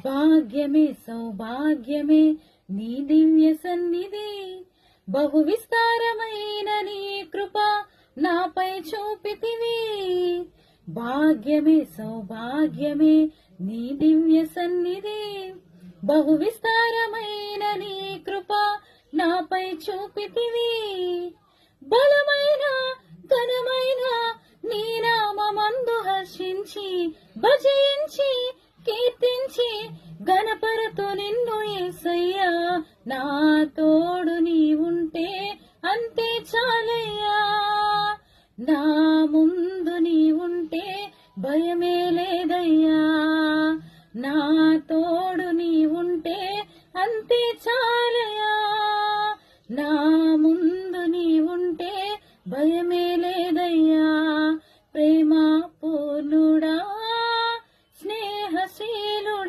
భాగ్యమే సౌభాగ్యమే నీ దివ్య సన్నిధి, బహు విస్తారమైన నీ కృప నాపై చూపితివి. భాగ్యమే సౌభాగ్యమే నీ దివ్య సన్నిధి, బహు విస్తారమైన నీ కృప నాపై చూపితివి. బలమైన ఘనమైన నీ నామమందు హర్షించి భజించి కీర్తించి గణపరతు నిన్ను యేసయ్యా. నా తోడు నీవుంటే అంతే చాలయ్యా, నా ముందు నీవుంటే భయమే లేదయ్యా, నా తోడు నీవుంటే అంతే చాలు.